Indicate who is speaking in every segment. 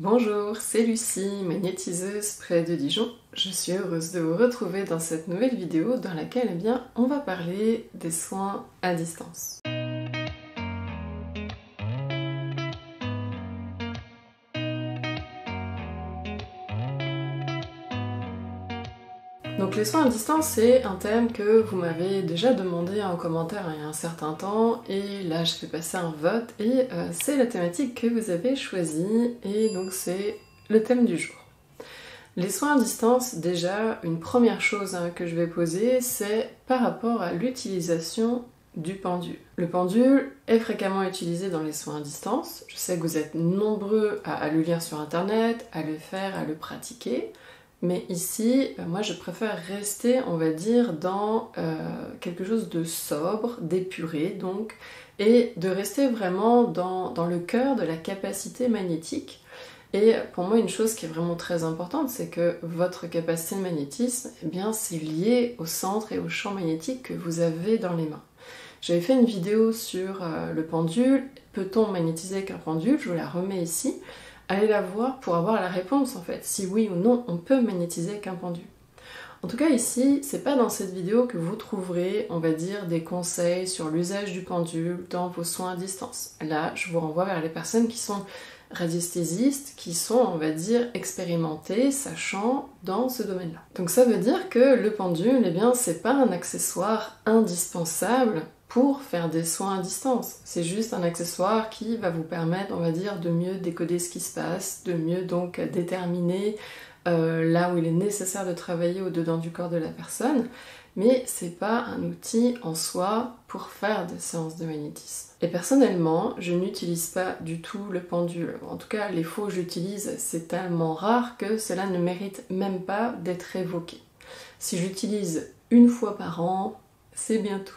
Speaker 1: Bonjour, c'est Lucie, magnétiseuse près de Dijon. Je suis heureuse de vous retrouver dans cette nouvelle vidéo dans laquelle on va parler des soins à distance. Donc les soins à distance, c'est un thème que vous m'avez déjà demandé en commentaire il y a un certain temps, et là je fais passer un vote, et c'est la thématique que vous avez choisie, et donc c'est le thème du jour. Les soins à distance, déjà, une première chose que je vais poser, c'est par rapport à l'utilisation du pendule. Le pendule est fréquemment utilisé dans les soins à distance. Je sais que vous êtes nombreux à le lire sur internet, à le faire, à le pratiquer. Mais ici, moi je préfère rester, on va dire, dans quelque chose de sobre, d'épuré donc, et de rester vraiment dans le cœur de la capacité magnétique. Et pour moi, une chose qui est vraiment très importante, c'est que votre capacité de magnétisme, eh bien, c'est lié au centre et au champ magnétique que vous avez dans les mains. J'avais fait une vidéo sur le pendule, peut-on magnétiser avec un pendule, je vous la remets ici. Allez la voir pour avoir la réponse en fait, si oui ou non on peut magnétiser avec un pendule. En tout cas ici, c'est pas dans cette vidéo que vous trouverez, on va dire, des conseils sur l'usage du pendule dans vos soins à distance. Là, je vous renvoie vers les personnes qui sont radiesthésistes, qui sont, on va dire, expérimentées, sachant dans ce domaine-là. Donc ça veut dire que le pendule, eh bien, c'est pas un accessoire indispensable pour faire des soins à distance. C'est juste un accessoire qui va vous permettre, on va dire, de mieux décoder ce qui se passe, de mieux donc déterminer là où il est nécessaire de travailler au-dedans du corps de la personne, mais c'est pas un outil en soi pour faire des séances de magnétisme. Et personnellement, je n'utilise pas du tout le pendule. En tout cas, les fois où j'utilise, c'est tellement rare que cela ne mérite même pas d'être évoqué. Si j'utilise une fois par an, c'est bien tout.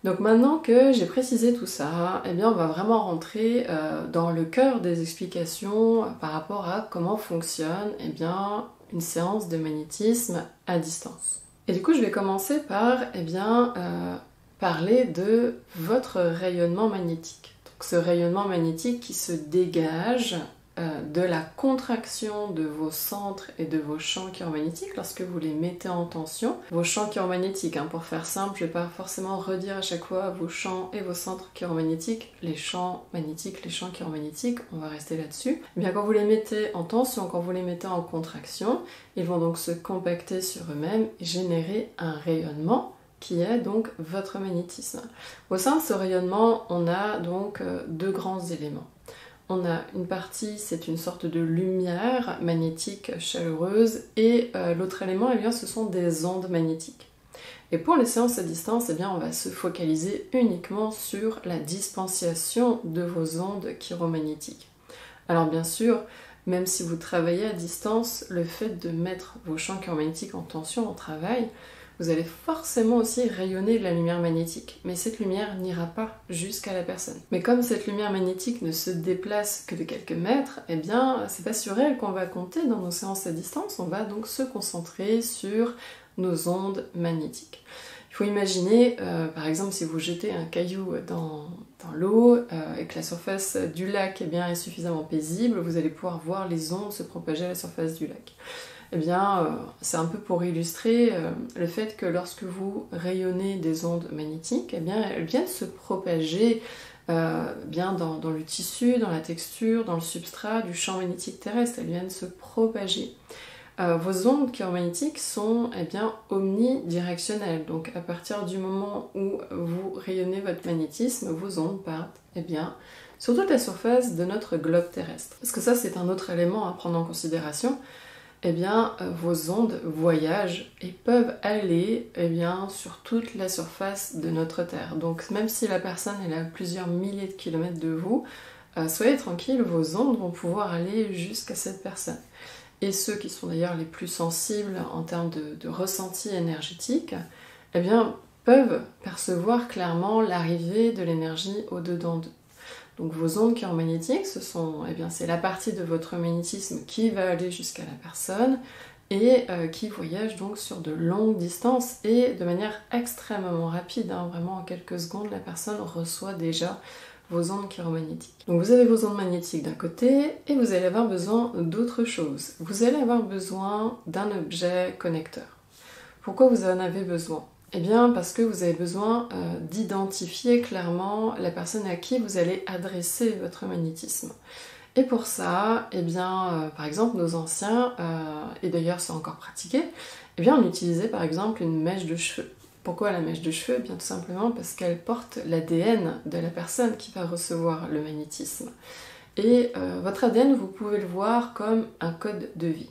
Speaker 1: Donc maintenant que j'ai précisé tout ça, eh bien on va vraiment rentrer dans le cœur des explications par rapport à comment fonctionne eh bien, une séance de magnétisme à distance. Et du coup je vais commencer par parler de votre rayonnement magnétique. Donc ce rayonnement magnétique qui se dégage de la contraction de vos centres et de vos champs chiромagnétiques lorsque vous les mettez en tension. Vos champs chiромagnétiques, pour faire simple, je ne vais pas forcément redire à chaque fois vos champs et vos centres chiromagnétiques, les champs magnétiques, les champs chiromagnétiques, on va rester là-dessus. Eh bien quand vous les mettez en tension, quand vous les mettez en contraction, ils vont donc se compacter sur eux-mêmes et générer un rayonnement qui est donc votre magnétisme. Au sein de ce rayonnement, on a donc deux grands éléments. On a une partie, c'est une sorte de lumière magnétique chaleureuse, et l'autre élément, eh bien, ce sont des ondes magnétiques. Et pour les séances à distance, eh bien, on va se focaliser uniquement sur la dispensation de vos ondes chiromagnétiques. Alors bien sûr, même si vous travaillez à distance, le fait de mettre vos champs chiromagnétiques en tension au travail, vous allez forcément aussi rayonner de la lumière magnétique, mais cette lumière n'ira pas jusqu'à la personne. Mais comme cette lumière magnétique ne se déplace que de quelques mètres, eh bien c'est pas sur elle qu'on va compter dans nos séances à distance, on va donc se concentrer sur nos ondes magnétiques. Il faut imaginer, par exemple, si vous jetez un caillou dans l'eau et que la surface du lac est suffisamment paisible, vous allez pouvoir voir les ondes se propager à la surface du lac. Eh bien, c'est un peu pour illustrer le fait que lorsque vous rayonnez des ondes magnétiques, eh bien, elles viennent se propager bien dans le tissu, dans la texture, dans le substrat du champ magnétique terrestre, elles viennent se propager. Vos ondes chiromagnétiques sont omnidirectionnelles, donc à partir du moment où vous rayonnez votre magnétisme, vos ondes partent sur toute la surface de notre globe terrestre. Parce que ça, c'est un autre élément à prendre en considération. Vos ondes voyagent et peuvent aller sur toute la surface de notre Terre. Donc même si la personne est à plusieurs milliers de kilomètres de vous, soyez tranquille, vos ondes vont pouvoir aller jusqu'à cette personne. Et ceux qui sont d'ailleurs les plus sensibles en termes de ressenti énergétique, peuvent percevoir clairement l'arrivée de l'énergie au-dedans d'eux. Donc vos ondes chiromagnétiques, c'est la partie de votre magnétisme qui va aller jusqu'à la personne et qui voyage donc sur de longues distances et de manière extrêmement rapide. Vraiment en quelques secondes, la personne reçoit déjà vos ondes chiromagnétiques. Donc vous avez vos ondes magnétiques d'un côté et vous allez avoir besoin d'autre chose. Vous allez avoir besoin d'un objet connecteur. Pourquoi vous en avez besoin? Eh bien parce que vous avez besoin d'identifier clairement la personne à qui vous allez adresser votre magnétisme. Et pour ça, eh bien, par exemple, nos anciens, et d'ailleurs c'est encore pratiqué, eh bien on utilisait par exemple une mèche de cheveux. Pourquoi la mèche de cheveux? Eh bien tout simplement parce qu'elle porte l'ADN de la personne qui va recevoir le magnétisme. Et votre ADN, vous pouvez le voir comme un code de vie.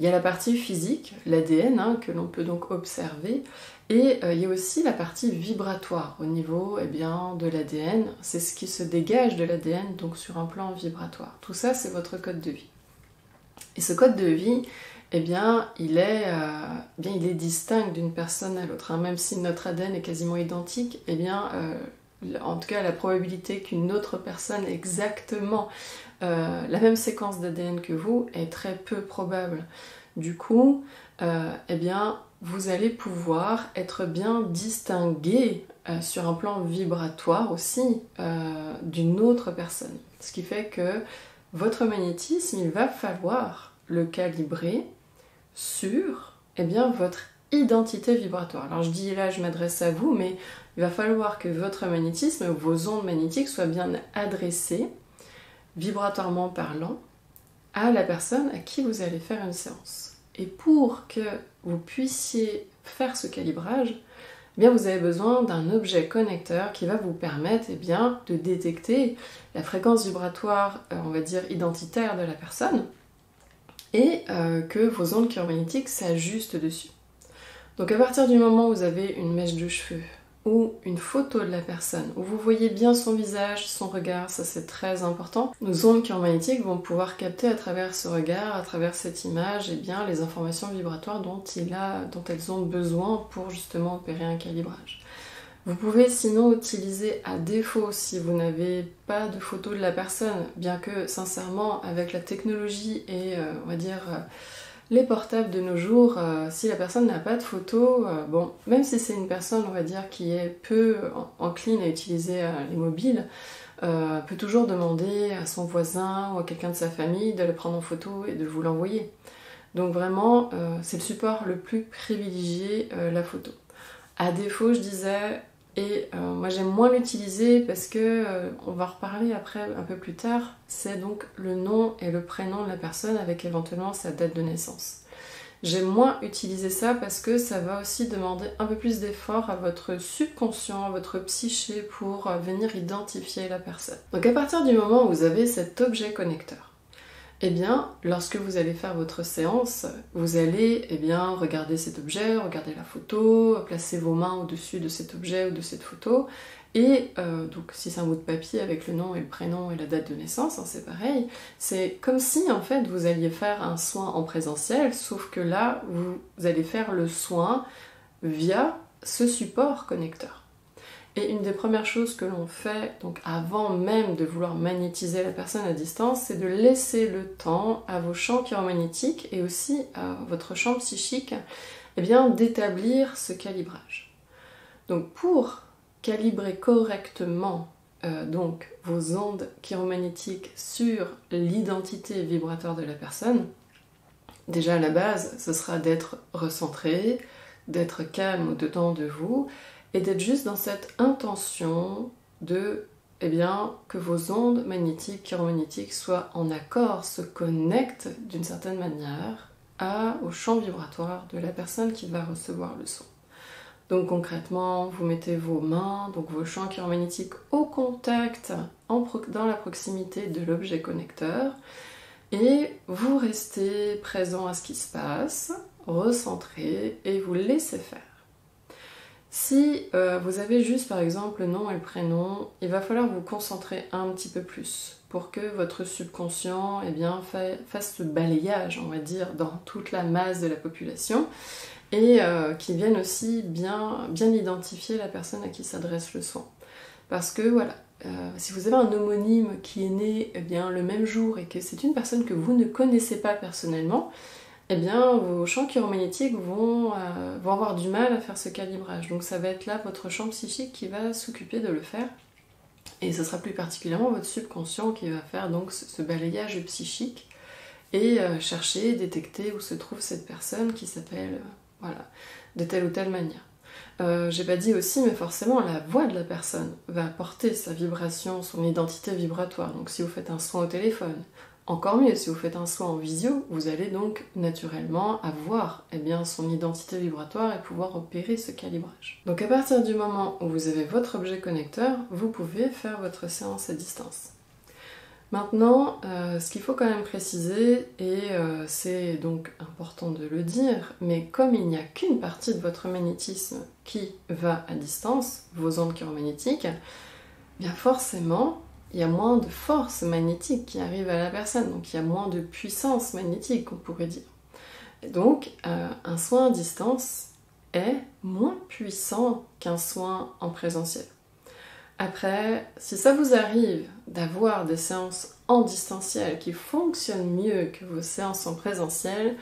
Speaker 1: Il y a la partie physique, l'ADN, que l'on peut donc observer, et il y a aussi la partie vibratoire au niveau de l'ADN. C'est ce qui se dégage de l'ADN, donc sur un plan vibratoire. Tout ça, c'est votre code de vie. Et ce code de vie, eh bien, il est distinct d'une personne à l'autre. Même si notre ADN est quasiment identique, eh bien, en tout cas, la probabilité qu'une autre personne ait exactement la même séquence d'ADN que vous est très peu probable. Du coup, eh bien, vous allez pouvoir être bien distingué sur un plan vibratoire aussi d'une autre personne. Ce qui fait que votre magnétisme, il va falloir le calibrer sur votre identité vibratoire. Alors je dis là, je m'adresse à vous, mais il va falloir que votre magnétisme, vos ondes magnétiques soient bien adressées, vibratoirement parlant, à la personne à qui vous allez faire une séance. Et pour que vous puissiez faire ce calibrage, eh bien vous avez besoin d'un objet connecteur qui va vous permettre de détecter la fréquence vibratoire, on va dire identitaire de la personne, et que vos ondes chiromagnétiques s'ajustent dessus. Donc à partir du moment où vous avez une mèche de cheveux ou une photo de la personne, où vous voyez bien son visage, son regard, ça c'est très important, nos ondes chiromagnétiques vont pouvoir capter à travers ce regard, à travers cette image, les informations vibratoires dont elles ont besoin pour justement opérer un calibrage. Vous pouvez sinon utiliser à défaut, si vous n'avez pas de photo de la personne, bien que sincèrement avec la technologie et les portables de nos jours, si la personne n'a pas de photo, même si c'est une personne qui est peu encline à utiliser les mobiles, peut toujours demander à son voisin ou à quelqu'un de sa famille de le prendre en photo et de vous l'envoyer. Donc vraiment, c'est le support le plus privilégié, la photo. À défaut, je disais, et moi j'aime moins l'utiliser parce que, on va reparler après un peu plus tard, c'est donc le nom et le prénom de la personne avec éventuellement sa date de naissance. J'aime moins utiliser ça parce que ça va aussi demander un peu plus d'effort à votre subconscient, à votre psyché pour venir identifier la personne. Donc à partir du moment où vous avez cet objet connecteur, eh bien, lorsque vous allez faire votre séance, vous allez regarder cet objet, regarder la photo, placer vos mains au-dessus de cet objet ou de cette photo, et donc si c'est un bout de papier avec le nom et le prénom et la date de naissance, c'est pareil, c'est comme si en fait vous alliez faire un soin en présentiel, sauf que là, vous allez faire le soin via ce support connecteur. Et une des premières choses que l'on fait, donc avant même de vouloir magnétiser la personne à distance, c'est de laisser le temps à vos champs chiromagnétiques et aussi à votre champ psychique d'établir ce calibrage. Donc pour calibrer correctement vos ondes chiromagnétiques sur l'identité vibratoire de la personne, déjà à la base, ce sera d'être recentré, d'être calme au-dedans de vous, et d'être juste dans cette intention de que vos ondes magnétiques, chiromagnétiques soient en accord, se connectent d'une certaine manière au champ vibratoire de la personne qui va recevoir le son. Donc concrètement, vous mettez vos mains, donc vos champs chiromagnétiques au contact, dans la proximité de l'objet connecteur, et vous restez présent à ce qui se passe, recentré, et vous laissez faire. Si vous avez juste par exemple le nom et le prénom, il va falloir vous concentrer un petit peu plus pour que votre subconscient fasse ce balayage, on va dire, dans toute la masse de la population et qu'il vienne aussi bien identifier la personne à qui s'adresse le soin. Parce que voilà, si vous avez un homonyme qui est né le même jour et que c'est une personne que vous ne connaissez pas personnellement, vos champs chiromagnétiques vont avoir du mal à faire ce calibrage. Donc ça va être là votre champ psychique qui va s'occuper de le faire. Et ce sera plus particulièrement votre subconscient qui va faire donc ce balayage psychique et chercher, détecter où se trouve cette personne qui s'appelle, voilà, de telle ou telle manière. J'ai pas dit aussi, mais forcément la voix de la personne va apporter sa vibration, son identité vibratoire. Donc si vous faites un soin au téléphone, encore mieux, si vous faites un soin en visio, vous allez donc naturellement avoir son identité vibratoire et pouvoir opérer ce calibrage. Donc à partir du moment où vous avez votre objet connecteur, vous pouvez faire votre séance à distance. Maintenant, ce qu'il faut quand même préciser, et c'est donc important de le dire, mais comme il n'y a qu'une partie de votre magnétisme qui va à distance, vos ondes chiromagnétiques, bien forcément, il y a moins de force magnétique qui arrive à la personne, donc il y a moins de puissance magnétique, on pourrait dire. Et donc, un soin à distance est moins puissant qu'un soin en présentiel. Après, si ça vous arrive d'avoir des séances en distanciel qui fonctionnent mieux que vos séances en présentiel,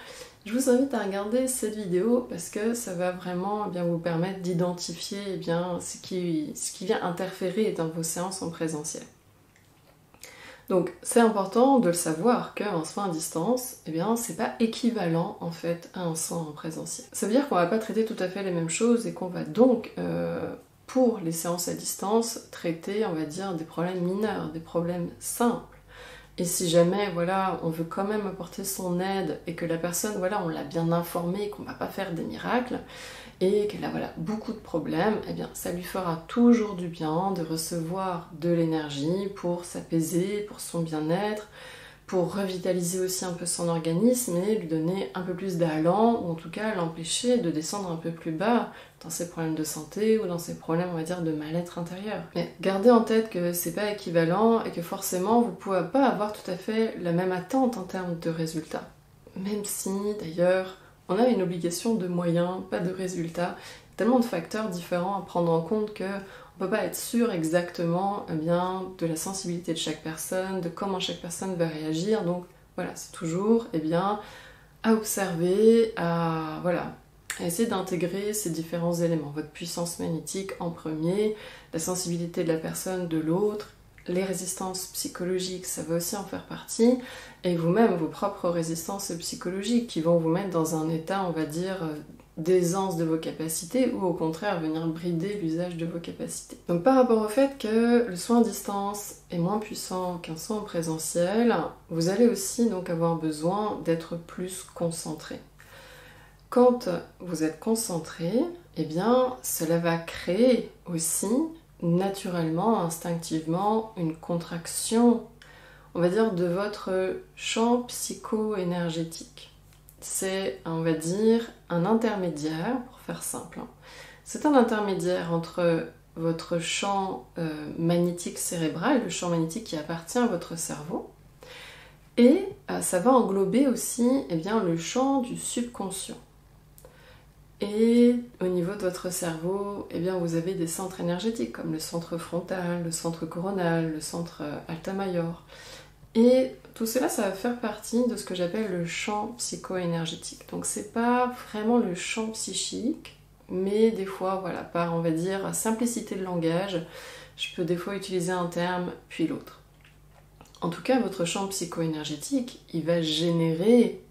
Speaker 1: je vous invite à regarder cette vidéo parce que ça va vraiment vous permettre d'identifier ce qui vient interférer dans vos séances en présentiel. Donc c'est important de le savoir qu'un soin à distance, c'est pas équivalent en fait à un soin en présentiel. Ça veut dire qu'on va pas traiter tout à fait les mêmes choses et qu'on va donc pour les séances à distance, traiter, on va dire, des problèmes mineurs, des problèmes simples. Et si jamais, voilà, on veut quand même apporter son aide et que la personne, voilà, on l'a bien informée, qu'on va pas faire des miracles, et qu'elle a, voilà, beaucoup de problèmes, ça lui fera toujours du bien de recevoir de l'énergie pour s'apaiser, pour son bien-être, pour revitaliser aussi un peu son organisme et lui donner un peu plus d'allant, ou en tout cas l'empêcher de descendre un peu plus bas dans ses problèmes de santé ou dans ses problèmes, on va dire, de mal-être intérieur. Mais gardez en tête que c'est pas équivalent et que forcément vous pouvez pas avoir tout à fait la même attente en termes de résultats. Même si, d'ailleurs, on a une obligation de moyens, pas de résultats. Tellement de facteurs différents à prendre en compte que on peut pas être sûr exactement de la sensibilité de chaque personne, de comment chaque personne va réagir. Donc voilà, c'est toujours à observer, à essayer d'intégrer ces différents éléments. Votre puissance magnétique en premier, la sensibilité de la personne de l'autre, les résistances psychologiques, ça va aussi en faire partie, et vous-même, vos propres résistances psychologiques qui vont vous mettre dans un état, on va dire, d'aisance de vos capacités ou au contraire venir brider l'usage de vos capacités. Donc par rapport au fait que le soin à distance est moins puissant qu'un soin en présentiel, vous allez aussi donc avoir besoin d'être plus concentré. Quand vous êtes concentré, cela va créer aussi naturellement, instinctivement, une contraction, on va dire, de votre champ psycho-énergétique. C'est, on va dire, un intermédiaire, pour faire simple. C'est un intermédiaire entre votre champ magnétique cérébral, le champ magnétique qui appartient à votre cerveau, et ça va englober aussi le champ du subconscient. Et au niveau de votre cerveau, vous avez des centres énergétiques comme le centre frontal, le centre coronal, le centre alta major. Et tout cela, ça va faire partie de ce que j'appelle le champ psycho-énergétique. Donc c'est pas vraiment le champ psychique, mais des fois, par, on va dire, simplicité de langage, je peux des fois utiliser un terme puis l'autre. En tout cas, votre champ psycho-énergétique, il va générer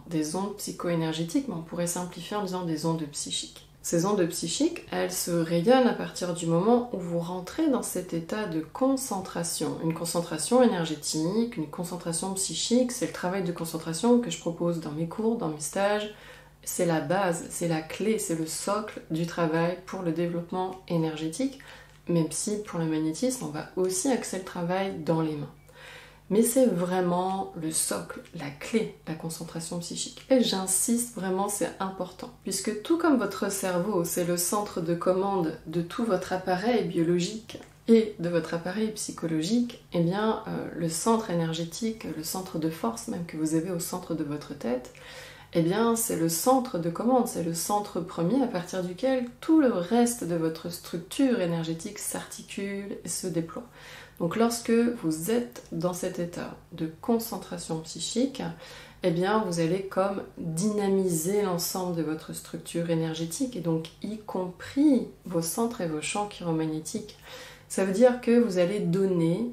Speaker 1: des ondes psycho-énergétiques, mais on pourrait simplifier en disant des ondes psychiques. Ces ondes psychiques, elles se rayonnent à partir du moment où vous rentrez dans cet état de concentration. Une concentration énergétique, une concentration psychique, c'est le travail de concentration que je propose dans mes cours, dans mes stages. C'est la base, c'est la clé, c'est le socle du travail pour le développement énergétique, même si pour le magnétisme, on va aussi axer le travail dans les mains. Mais c'est vraiment le socle, la clé, la concentration psychique. Et j'insiste vraiment, c'est important. Puisque tout comme votre cerveau, c'est le centre de commande de tout votre appareil biologique et de votre appareil psychologique, le centre énergétique, le centre de force même que vous avez au centre de votre tête, c'est le centre de commande, c'est le centre premier à partir duquel tout le reste de votre structure énergétique s'articule et se déploie. Donc lorsque vous êtes dans cet état de concentration psychique, vous allez comme dynamiser l'ensemble de votre structure énergétique et donc y compris vos centres et vos champs chiromagnétiques. Ça veut dire que vous allez donner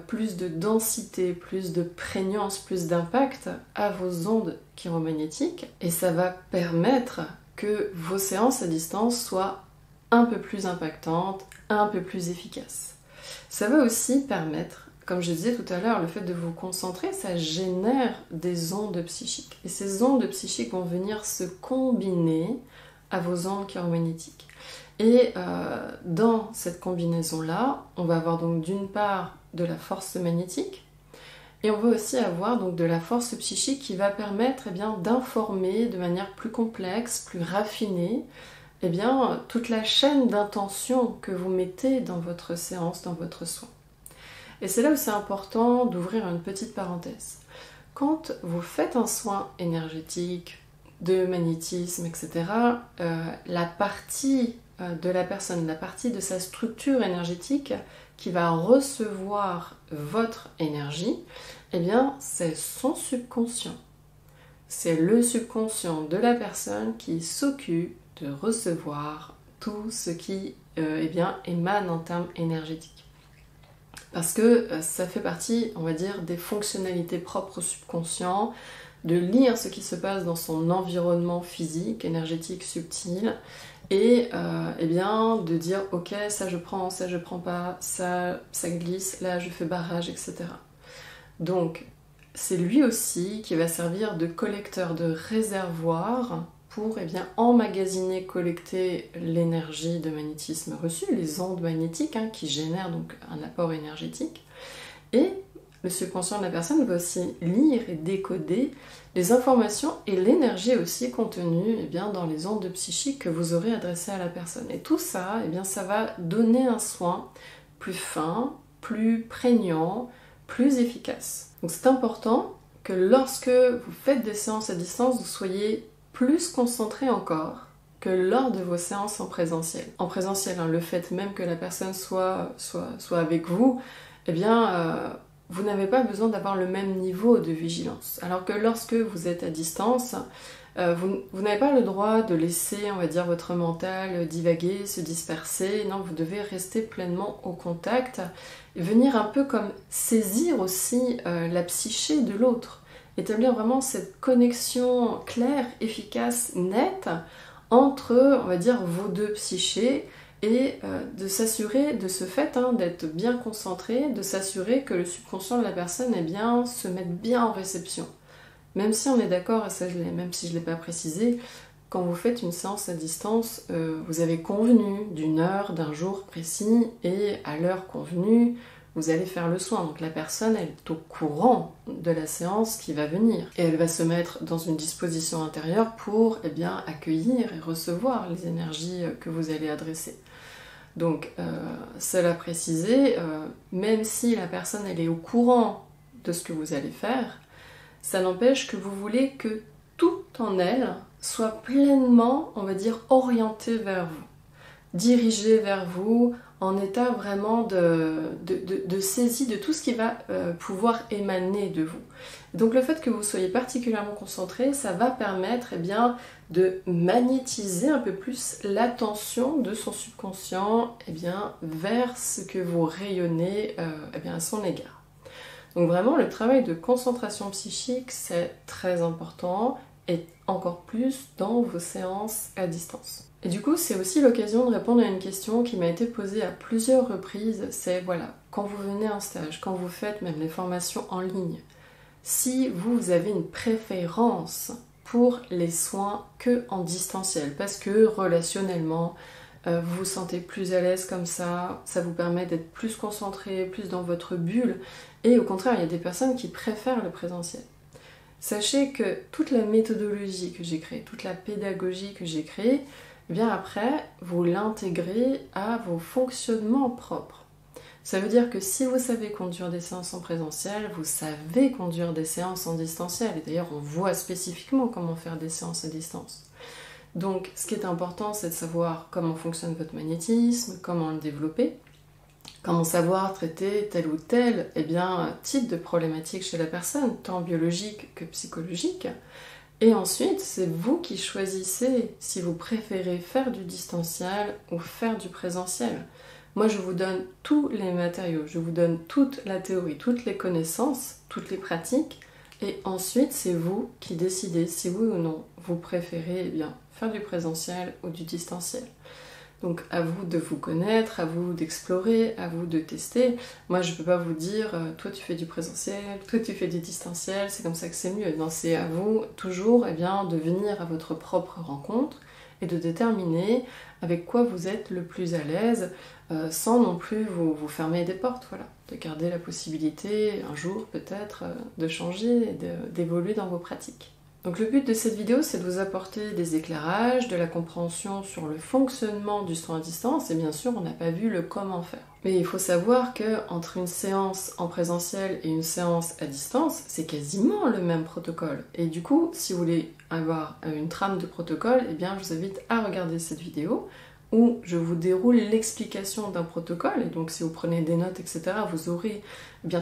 Speaker 1: plus de densité, plus de prégnance, plus d'impact à vos ondes chiromagnétiques et ça va permettre que vos séances à distance soient un peu plus impactantes, un peu plus efficaces. Ça va aussi permettre, comme je disais tout à l'heure, le fait de vous concentrer, ça génère des ondes psychiques. Et ces ondes psychiques vont venir se combiner à vos ondes chiromagnétiques. Et dans cette combinaison-là, on va avoir donc d'une part de la force magnétique, et on va aussi avoir donc de la force psychique qui va permettre d'informer de manière plus complexe, plus raffinée, toute la chaîne d'intention que vous mettez dans votre séance, dans votre soin. Et c'est là où c'est important d'ouvrir une petite parenthèse. Quand vous faites un soin énergétique, de magnétisme, etc., la partie de la personne, la partie de sa structure énergétique qui va recevoir votre énergie, c'est son subconscient. C'est le subconscient de la personne qui s'occupe de recevoir tout ce qui émane en termes énergétiques. Parce que ça fait partie, on va dire, des fonctionnalités propres au subconscient, de lire ce qui se passe dans son environnement physique, énergétique, subtil, et de dire ok, ça je prends pas, ça glisse, là je fais barrage, etc. Donc c'est lui aussi qui va servir de collecteur, de réservoir pour emmagasiner, collecter l'énergie de magnétisme reçue, les ondes magnétiques qui génèrent donc un apport énergétique. Et le subconscient de la personne va aussi lire et décoder les informations et l'énergie aussi contenue dans les ondes psychiques que vous aurez adressées à la personne. Et tout ça, ça va donner un soin plus fin, plus prégnant, plus efficace. Donc c'est important que lorsque vous faites des séances à distance, vous soyez plus concentré encore que lors de vos séances en présentiel. En présentiel, le fait même que la personne soit avec vous, vous n'avez pas besoin d'avoir le même niveau de vigilance. Alors que lorsque vous êtes à distance, vous n'avez pas le droit de laisser, on va dire, votre mental divaguer, se disperser. Non, vous devez rester pleinement au contact et venir un peu comme saisir aussi la psyché de l'autre. Établir vraiment cette connexion claire, efficace, nette entre, on va dire, vos deux psychés et de s'assurer de ce fait d'être bien concentré, de s'assurer que le subconscient de la personne se mette bien en réception. Même si on est d'accord, et ça même si je ne l'ai pas précisé, quand vous faites une séance à distance, vous avez convenu d'une heure, d'un jour précis, et à l'heure convenue, vous allez faire le soin. Donc la personne, elle est au courant de la séance qui va venir. Et elle va se mettre dans une disposition intérieure pour accueillir et recevoir les énergies que vous allez adresser. Donc, cela précisé, même si la personne elle est au courant de ce que vous allez faire, ça n'empêche que vous voulez que tout en elle soit pleinement, on va dire, orienté vers vous, dirigé vers vous, en état vraiment de saisie de tout ce qui va pouvoir émaner de vous. Donc le fait que vous soyez particulièrement concentré, ça va permettre de magnétiser un peu plus l'attention de son subconscient vers ce que vous rayonnez à son égard. Donc vraiment, le travail de concentration psychique, c'est très important, et encore plus dans vos séances à distance. Et du coup, c'est aussi l'occasion de répondre à une question qui m'a été posée à plusieurs reprises, c'est voilà, quand vous venez en stage, quand vous faites même les formations en ligne, si vous avez une préférence pour les soins que en distanciel, parce que relationnellement, vous vous sentez plus à l'aise comme ça vous permet d'être plus concentré, plus dans votre bulle, et au contraire, il y a des personnes qui préfèrent le présentiel. Sachez que toute la méthodologie que j'ai créée, toute la pédagogie que j'ai créée, après, vous l'intégrez à vos fonctionnements propres. Ça veut dire que si vous savez conduire des séances en présentiel, vous savez conduire des séances en distanciel. Et d'ailleurs, on voit spécifiquement comment faire des séances à distance. Donc, ce qui est important, c'est de savoir comment fonctionne votre magnétisme, comment le développer, comment savoir traiter tel ou tel type de problématique chez la personne, tant biologique que psychologique. Et ensuite, c'est vous qui choisissez si vous préférez faire du distanciel ou faire du présentiel. Moi, je vous donne tous les matériaux, je vous donne toute la théorie, toutes les connaissances, toutes les pratiques, et ensuite, c'est vous qui décidez si oui ou non vous préférez faire du présentiel ou du distanciel. Donc à vous de vous connaître, à vous d'explorer, à vous de tester. Moi je peux pas vous dire toi tu fais du présentiel, toi tu fais du distanciel, c'est comme ça que c'est mieux. C'est à vous toujours de venir à votre propre rencontre et de déterminer avec quoi vous êtes le plus à l'aise sans non plus vous fermer des portes, voilà. De garder la possibilité un jour peut-être de changer et d'évoluer dans vos pratiques. Donc le but de cette vidéo, c'est de vous apporter des éclairages, de la compréhension sur le fonctionnement du soin à distance, et bien sûr, on n'a pas vu le comment faire. Mais il faut savoir qu'entre une séance en présentiel et une séance à distance, c'est quasiment le même protocole. Et du coup, si vous voulez avoir une trame de protocole, je vous invite à regarder cette vidéo, où je vous déroule l'explication d'un protocole, et donc si vous prenez des notes, etc., vous aurez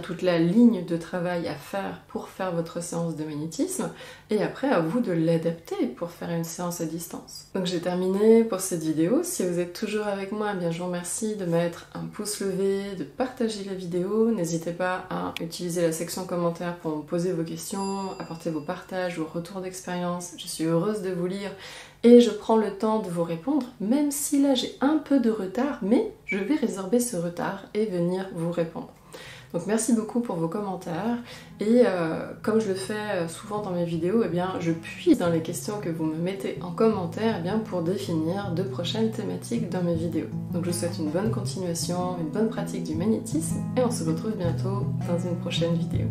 Speaker 1: toute la ligne de travail à faire pour faire votre séance de magnétisme, et après à vous de l'adapter pour faire une séance à distance. Donc j'ai terminé pour cette vidéo. Si vous êtes toujours avec moi, je vous remercie de mettre un pouce levé, de partager la vidéo, n'hésitez pas à utiliser la section commentaires pour me poser vos questions, apporter vos partages, vos retours d'expérience, je suis heureuse de vous lire et je prends le temps de vous répondre, même si là j'ai un peu de retard, mais je vais résorber ce retard et venir vous répondre. Donc merci beaucoup pour vos commentaires, et comme je le fais souvent dans mes vidéos, je puise dans les questions que vous me mettez en commentaire pour définir de prochaines thématiques dans mes vidéos. Donc je vous souhaite une bonne continuation, une bonne pratique du magnétisme, et on se retrouve bientôt dans une prochaine vidéo.